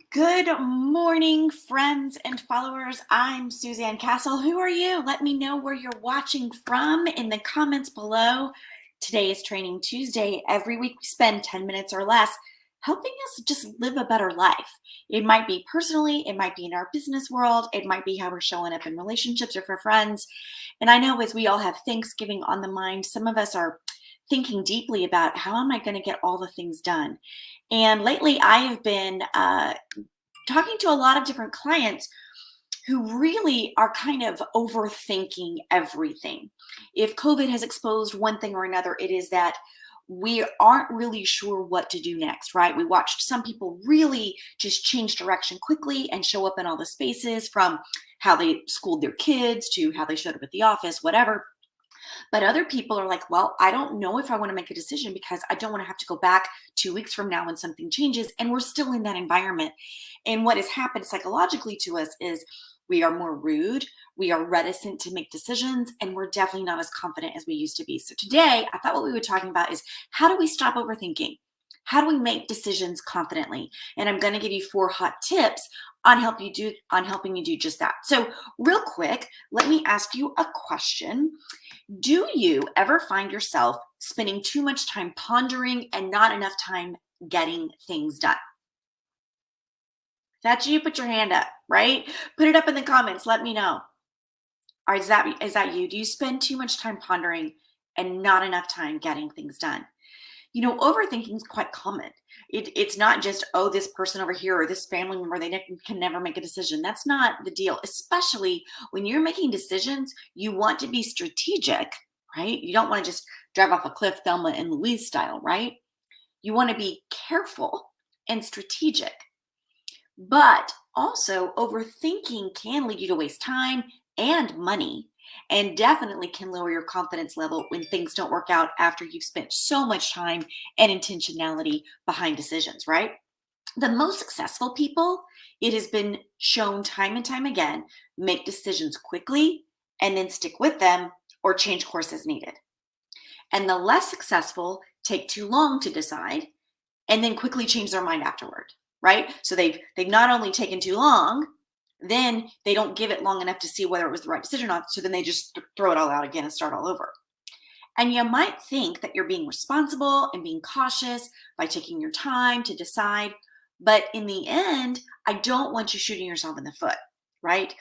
Good morning, friends and followers. I'm Suzanne Castle. Who are you? Let me know where you're watching from in the comments below. Today is Training Tuesday. Every week we spend 10 minutes or less helping us just live a better life. It might be personally, it might be in our business world, it might be how we're showing up in relationships or for friends. And I know as we all have Thanksgiving on the mind, some of us are thinking deeply about how am I going to get all the things done. And lately, I have been talking to a lot of different clients who really are kind of overthinking everything. If COVID has exposed one thing or another, it is that we aren't really sure what to do next, right? We watched some people really just change direction quickly and show up in all the spaces, from how they schooled their kids to how they showed up at the office, whatever. But other people are like, well, I don't know if I want to make a decision because I don't want to have to go back 2 weeks from now when something changes. And we're still in that environment. And what has happened psychologically to us is we are more rude, we are reticent to make decisions, and we're definitely not as confident as we used to be. So today, I thought what we were talking about is how do we stop overthinking? How do we make decisions confidently? And I'm going to give you 4 hot tips on helping you do just that. So, real quick, let me ask you a question. Do you ever find yourself spending too much time pondering and not enough time getting things done? If that's you, put your hand up, right? Put it up in the comments. Let me know. Or is that you? Do you spend too much time pondering and not enough time getting things done? Overthinking is quite common. It's not just, oh, this person over here or this family member, can never make a decision. That's not the deal, especially when you're making decisions. You want to be strategic, right? You don't want to just drive off a cliff, Thelma and Louise style, right? You want to be careful and strategic. But also, overthinking can lead you to waste time and money, and definitely can lower your confidence level when things don't work out after you've spent so much time and intentionality behind decisions, right? The most successful people, it has been shown time and time again, make decisions quickly and then stick with them or change course as needed. And the less successful take too long to decide and then quickly change their mind afterward, right? So they've not only taken too long, then they don't give it long enough to see whether it was the right decision or not. So then they just throw it all out again and start all over. And you might think that you're being responsible and being cautious by taking your time to decide. But in the end, I don't want you shooting yourself in the foot, right?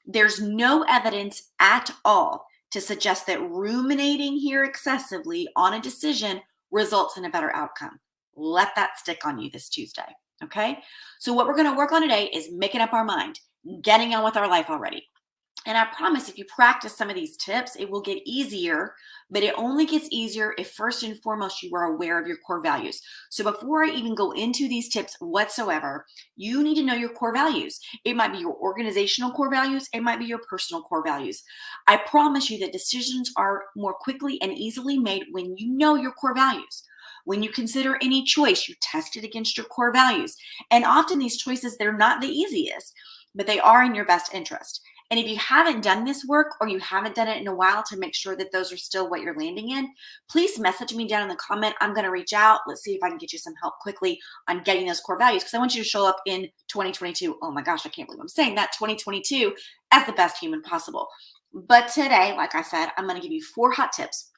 There's no evidence at all to suggest that ruminating here excessively on a decision results in a better outcome. Let that stick on you this Tuesday. Okay. So, what we're going to work on today is making up our mind, getting on with our life already. And I promise if you practice some of these tips, it will get easier, but it only gets easier if first and foremost you are aware of your core values. So before I even go into these tips whatsoever, you need to know your core values. It might be your organizational core values, it might be your personal core values. I promise you that decisions are more quickly and easily made when you know your core values. When you consider any choice, you test it against your core values. And often these choices, they're not the easiest, but they are in your best interest. And if you haven't done this work or you haven't done it in a while to make sure that those are still what you're landing in, please message me down in the comment. I'm going to reach out. Let's see if I can get you some help quickly on getting those core values, because I want you to show up in 2022. Oh my gosh, I can't believe I'm saying that, 2022, as the best human possible. But today, like I said, I'm going to give you 4 hot tips.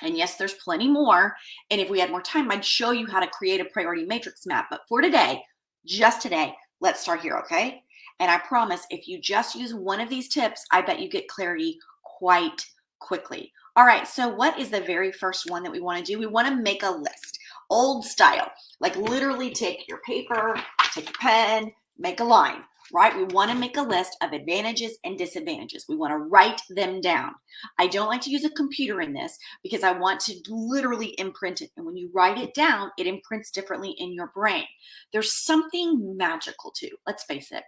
And yes, there's plenty more. And if we had more time, I'd show you how to create a priority matrix map. But for today, just today, let's start here, okay? And I promise if you just use one of these tips, I bet you get clarity quite quickly. All right, so what is the very first one that we want to do? We want to make a list, old style, like literally take your paper, take your pen, make a line, right? We want to make a list of advantages and disadvantages. We want to write them down. I don't like to use a computer in this because I want to literally imprint it. And when you write it down, it imprints differently in your brain. There's something magical too, let's face it,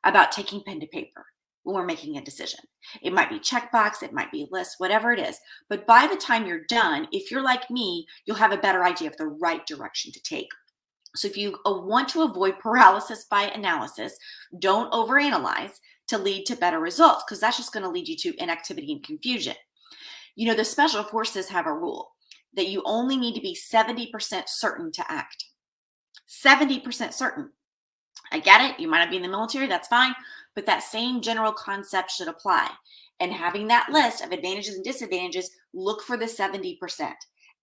about taking pen to paper when we're making a decision. It might be checkbox, it might be a list, whatever it is. But by the time you're done, if you're like me, you'll have a better idea of the right direction to take. So if you want to avoid paralysis by analysis, don't overanalyze to lead to better results, because that's just going to lead you to inactivity and confusion. The special forces have a rule that you only need to be 70% certain to act. 70% certain. I get it. You might not be in the military. That's fine. But that same general concept should apply. And having that list of advantages and disadvantages, look for the 70%.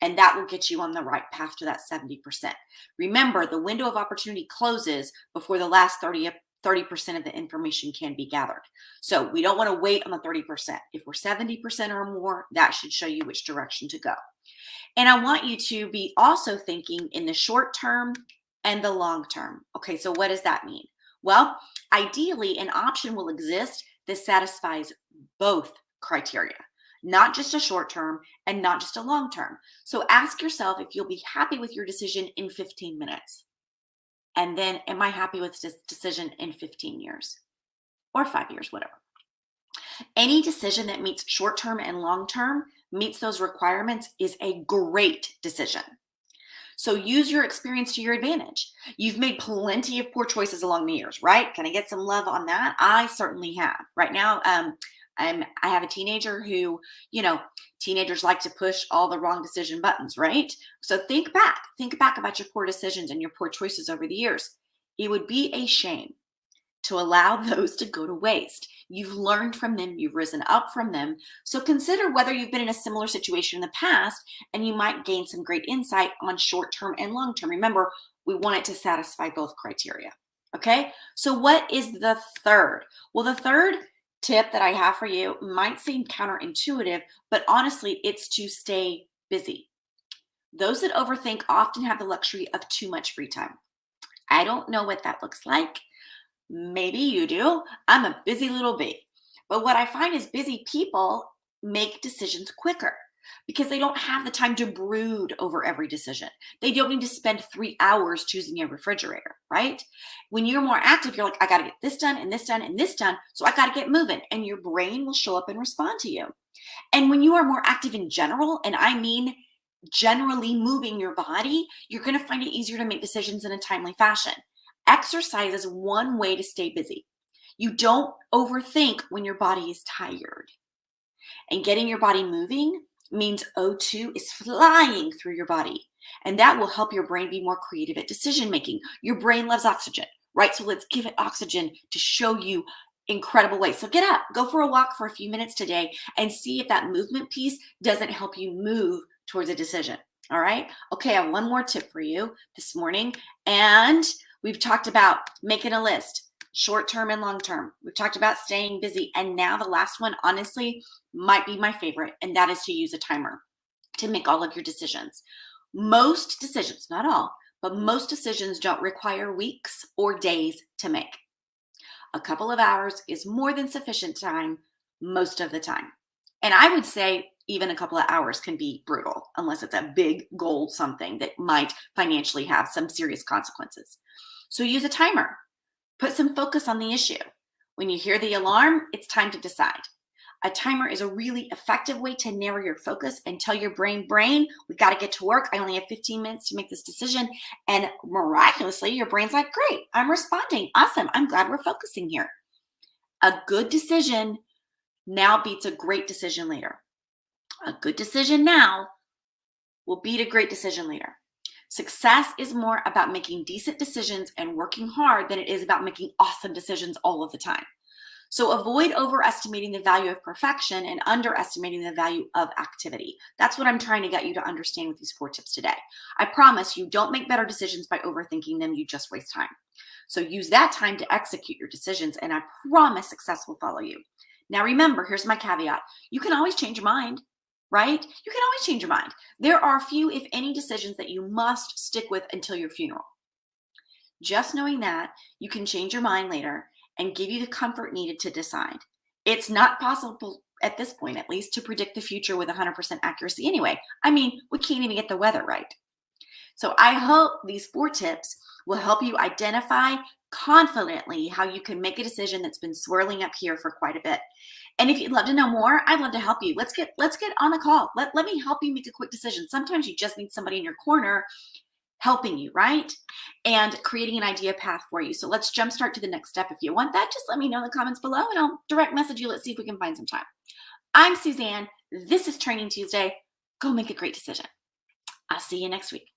And that will get you on the right path to that 70%. Remember, the window of opportunity closes before the last 30% of the information can be gathered. So we don't want to wait on the 30%. If we're 70% or more, that should show you which direction to go. And I want you to be also thinking in the short term and the long term. Okay, so what does that mean? Well, ideally, an option will exist that satisfies both criteria, not just a short term and not just a long term. So ask yourself if you'll be happy with your decision in 15 minutes. And then, am I happy with this decision in 15 years or 5 years, whatever? Any decision that meets short term and long term, meets those requirements, is a great decision. So use your experience to your advantage. You've made plenty of poor choices along the years, right? Can I get some love on that? I certainly have. Right now, I have a teenager who, teenagers like to push all the wrong decision buttons, right? So think back about your poor decisions and your poor choices over the years. It would be a shame to allow those to go to waste. You've learned from them, you've risen up from them. So consider whether you've been in a similar situation in the past, and you might gain some great insight on short term and long term. Remember, we want it to satisfy both criteria. Okay, so what is the third? Well, the third tip that I have for you might seem counterintuitive, but honestly, it's to stay busy. Those that overthink often have the luxury of too much free time. I don't know what that looks like. Maybe you do. I'm a busy little bee. But what I find is busy people make decisions quicker because they don't have the time to brood over every decision. They don't need to spend 3 hours choosing a refrigerator, right? When you're more active, you're like, I got to get this done and this done and this done. So I got to get moving. And your brain will show up and respond to you. And when you are more active in general, and I mean generally moving your body, you're going to find it easier to make decisions in a timely fashion. Exercise is one way to stay busy. You don't overthink when your body is tired. And getting your body moving means O2 is flying through your body. And that will help your brain be more creative at decision making. Your brain loves oxygen, right? So let's give it oxygen to show you incredible ways. So get up, go for a walk for a few minutes today, and see if that movement piece doesn't help you move towards a decision. All right. Okay, I have one more tip for you this morning. And we've talked about making a list, short term and long term. We've talked about staying busy. And now the last one, honestly, might be my favorite. And that is to use a timer to make all of your decisions. Most decisions, not all, but most decisions don't require weeks or days to make. A couple of hours is more than sufficient time most of the time. And I would say even a couple of hours can be brutal unless it's a big goal, something that might financially have some serious consequences. So use a timer. Put some focus on the issue. When you hear the alarm, it's time to decide. A timer is a really effective way to narrow your focus and tell your brain, we got to get to work. I only have 15 minutes to make this decision. And miraculously, your brain's like, great, I'm responding. Awesome. I'm glad we're focusing here. A good decision now beats a great decision later. A good decision now will beat a great decision later. Success is more about making decent decisions and working hard than it is about making awesome decisions all of the time. So avoid overestimating the value of perfection and underestimating the value of activity. That's what I'm trying to get you to understand with these 4 tips today. I promise you don't make better decisions by overthinking them. You just waste time. So use that time to execute your decisions, and I promise success will follow you. Now remember, here's my caveat. You can always change your mind, right? You can always change your mind. There are few, if any, decisions that you must stick with until your funeral. Just knowing that, you can change your mind later and give you the comfort needed to decide. It's not possible at this point, at least, to predict the future with 100% accuracy anyway. I mean, we can't even get the weather right. So I hope these 4 tips will help you identify confidently how you can make a decision that's been swirling up here for quite a bit. And if you'd love to know more, I'd love to help you. Let's get on a call. Let me help you make a quick decision. Sometimes you just need somebody in your corner helping you, right? And creating an idea path for you. So let's jumpstart to the next step. If you want that, just let me know in the comments below and I'll direct message you. Let's see if we can find some time. I'm Suzanne. This is Training Tuesday. Go make a great decision. I'll see you next week.